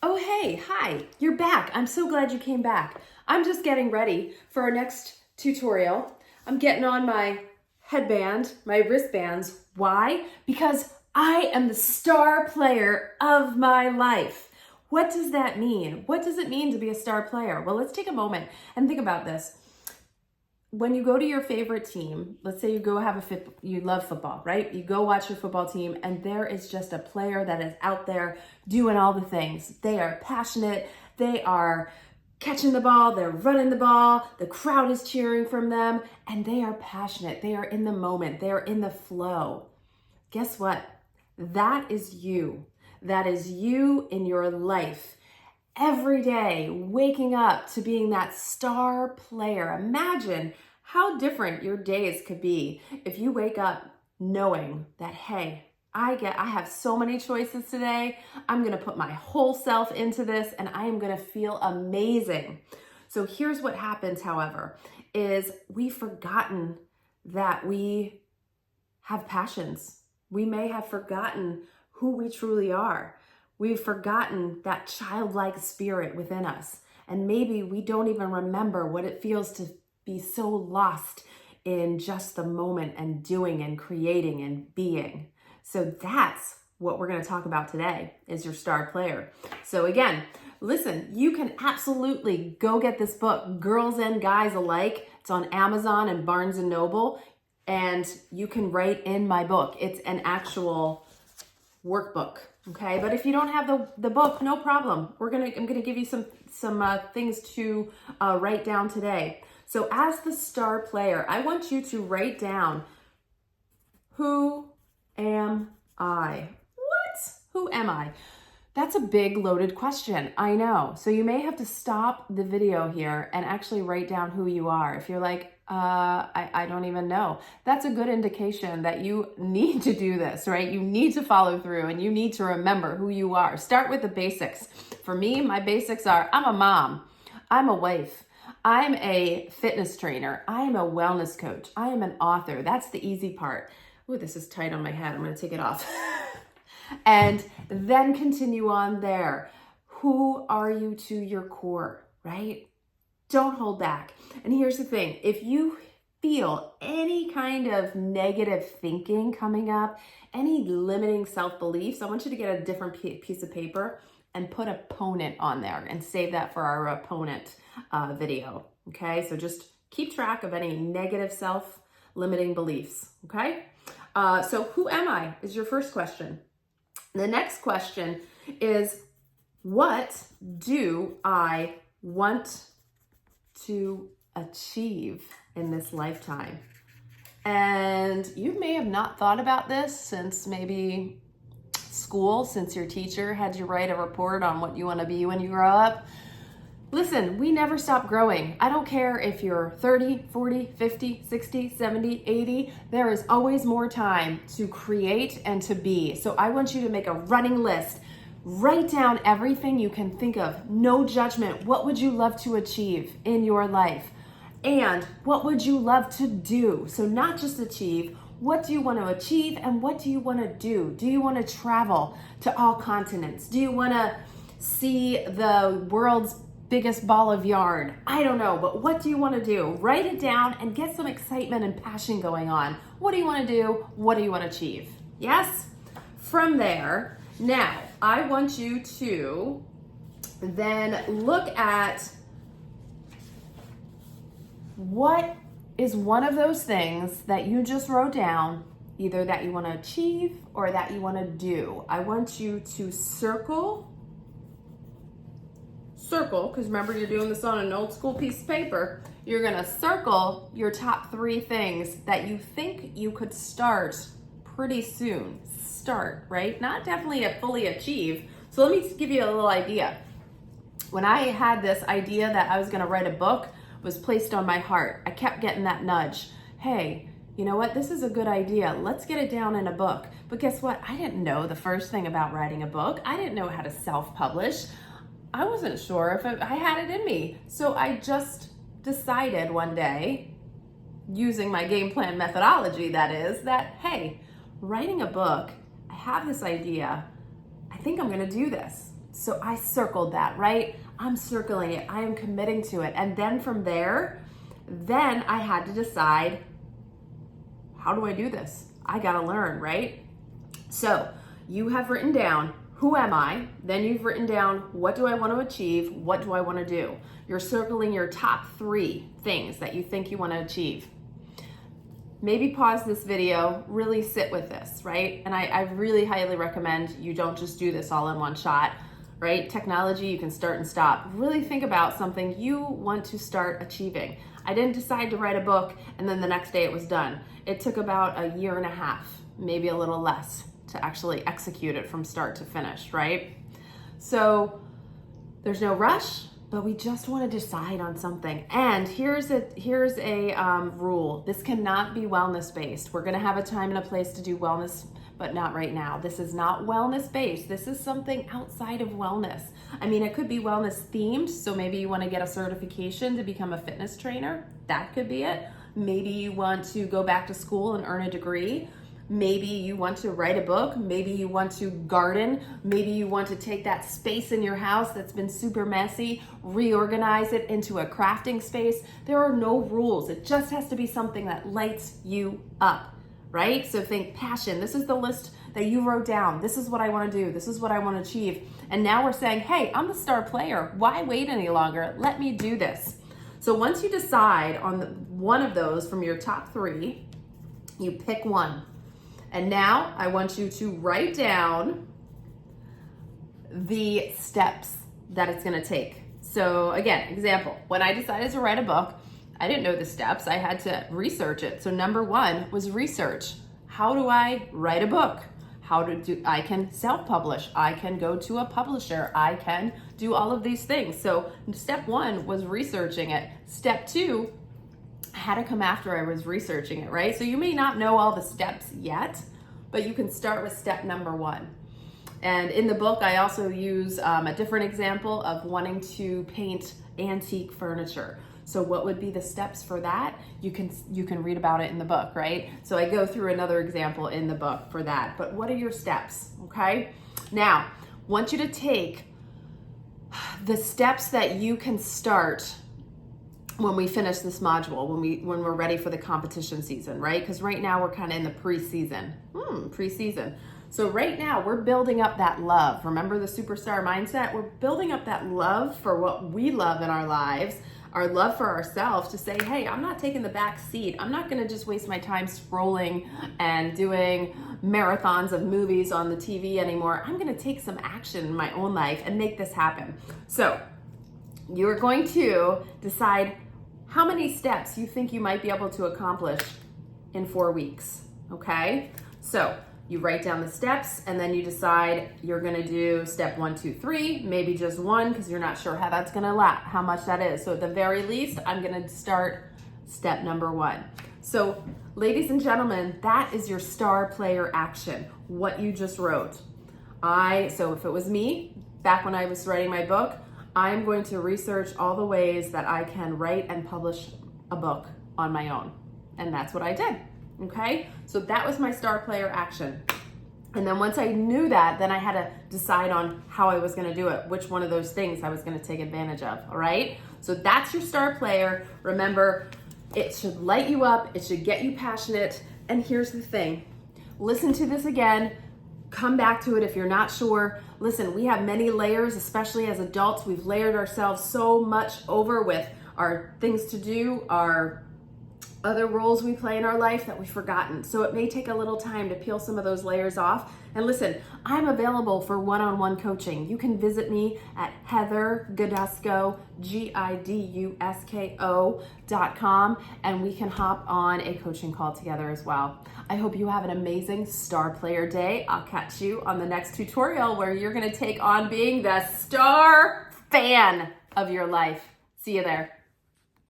Oh, hey, hi, you're back. I'm so glad you came back. I'm just getting ready for our next tutorial. I'm getting on my headband, my wristbands. Why? Because I am the star player of my life. What does that mean? What does it mean to be a star player? Well, let's take a moment and think about this. When you go to your favorite team, let's say you go you love football, right? You go watch your football team and there is just a player that is out there doing all the things. They are passionate. They are catching the ball. They're running the ball. The crowd is cheering from them and they are passionate. They are in the moment. They are in the flow. Guess what? That is you. That is you in your life. Every day, waking up to being that star player. Imagine how different your days could be if you wake up knowing that, hey, I have so many choices today. I'm going to put my whole self into this and I am going to feel amazing. So here's what happens, however, is we've forgotten that we have passions. We may have forgotten who we truly are. We've forgotten that childlike spirit within us. And maybe we don't even remember what it feels to be so lost in just the moment and doing and creating and being. So that's what we're going to talk about today is your star player. So again, listen, you can absolutely go get this book, Girls and Guys Alike. It's on Amazon and Barnes and Noble. And you can write in my book. It's an actual workbook. Okay, but if you don't have the book, no problem. I'm gonna give you some things to write down today. So as the star player, I want you to write down, who am I? What? Who am I? That's a big loaded question, I know. So you may have to stop the video here and actually write down who you are. If you're like, I don't even know. That's a good indication that you need to do this, right? You need to follow through and you need to remember who you are. Start with the basics. For me, my basics are, I'm a mom, I'm a wife, I'm a fitness trainer, I am a wellness coach, I am an author. That's the easy part. Ooh, this is tight on my head. I'm gonna take it off. And then continue on there. Who are you to your core, right? Don't hold back. And here's the thing, if you feel any kind of negative thinking coming up, any limiting self-beliefs, I want you to get a different piece of paper and put opponent on there and save that for our opponent video, okay? So just keep track of any negative self-limiting beliefs, okay? So who am I is your first question. The next question is, what do I want to achieve in this lifetime? And you may have not thought about this since maybe school, since your teacher had you write a report on what you want to be when you grow up. Listen, we never stop growing. I don't care if you're 30, 40, 50, 60, 70, 80, there is always more time to create and to be. So I want you to make a running list. Write down everything you can think of. No judgment. What would you love to achieve in your life? And what would you love to do? So not just achieve, what do you want to achieve and what do you want to do? Do you want to travel to all continents? Do you want to see the world's biggest ball of yarn? I don't know, but what do you want to do? Write it down and get some excitement and passion going on. What do you want to do? What do you want to achieve? Yes? From there, now I want you to then look at what is one of those things that you just wrote down, either that you want to achieve or that you want to do. I want you to circle, because remember you're doing this on an old school piece of paper. You're gonna circle your top 3 things that you think you could start pretty soon. Start, right? Not definitely fully achieve. So let me give you a little idea. When I had this idea that I was gonna write a book, was placed on my heart. I kept getting that nudge. Hey, you know what? This is a good idea. Let's get it down in a book. But guess what? I didn't know the first thing about writing a book. I didn't know how to self-publish. I wasn't sure if I had it in me. So I just decided one day, using my game plan methodology, that is, that, hey, writing a book, I have this idea. I think I'm gonna do this. So I circled that, right? I'm circling it. I am committing to it. And then from there, then I had to decide, how do I do this? I gotta learn, right? So you have written down, who am I? Then you've written down, what do I want to achieve? What do I want to do? You're circling your top 3 things that you think you want to achieve. Maybe pause this video, really sit with this, right? And I really highly recommend you don't just do this all in one shot, right? Technology, you can start and stop. Really think about something you want to start achieving. I didn't decide to write a book and then the next day it was done. It took about 1.5 years, maybe a little less, to actually execute it from start to finish, right? So there's no rush, but we just want to decide on something. And here's a rule. This cannot be wellness based. We're going to have a time and a place to do wellness, but not right now. This is not wellness based. This is something outside of wellness. I mean, it could be wellness themed. So maybe you want to get a certification to become a fitness trainer. That could be it. Maybe you want to go back to school and earn a degree. Maybe you want to write a book. Maybe you want to garden. Maybe you want to take that space in your house that's been super messy, reorganize it into a crafting space. There are no rules. It just has to be something that lights you up, right? So think passion. This is the list that you wrote down. This is what I want to do. This is what I want to achieve. And now we're saying, hey, I'm the star player. Why wait any longer? Let me do this. So once you decide on one of those from your top 3, you pick one. And now I want you to write down the steps that it's gonna take. So again, example, when I decided to write a book, I didn't know the steps. I had to research it. So number 1 was research. How do I write a book? I can self-publish. I can go to a publisher. I can do all of these things. So step 1 was researching it. Step 2 had to come after I was researching it, right? So you may not know all the steps yet, but you can start with step number 1. And in the book, I also use a different example of wanting to paint antique furniture. So what would be the steps for that? You can read about it in the book, right? So I go through another example in the book for that. But what are your steps, okay? Now, I want you to take the steps that you can start when we finish this module, when we're ready for the competition season, right? Because right now we're kind of in the pre-season. So right now we're building up that love. Remember the superstar mindset? We're building up that love for what we love in our lives, our love for ourselves, to say, hey, I'm not taking the back seat. I'm not gonna just waste my time scrolling and doing marathons of movies on the TV anymore. I'm gonna take some action in my own life and make this happen. So you're going to decide how many steps you think you might be able to accomplish in 4 weeks, okay? So you write down the steps and then you decide you're gonna do step 1, 2, 3, maybe just 1 because you're not sure how that's gonna last, how much that is. So at the very least, I'm gonna start step number 1. So ladies and gentlemen, that is your star player action, what you just wrote. So if it was me, back when I was writing my book, I'm going to research all the ways that I can write and publish a book on my own. And that's what I did, okay? So that was my star player action. And then once I knew that, then I had to decide on how I was gonna do it, which one of those things I was gonna take advantage of, all right? So that's your star player. Remember, it should light you up, it should get you passionate. And here's the thing, listen to this again, come back to it if you're not sure. Listen, we have many layers, especially as adults. We've layered ourselves so much over with our things to do, our other roles we play in our life that we've forgotten. So it may take a little time to peel some of those layers off. And listen, I'm available for one-on-one coaching. You can visit me at heathergudusko, GIDUSKO.com, and we can hop on a coaching call together as well. I hope you have an amazing star player day. I'll catch you on the next tutorial where you're gonna take on being the star fan of your life. See you there.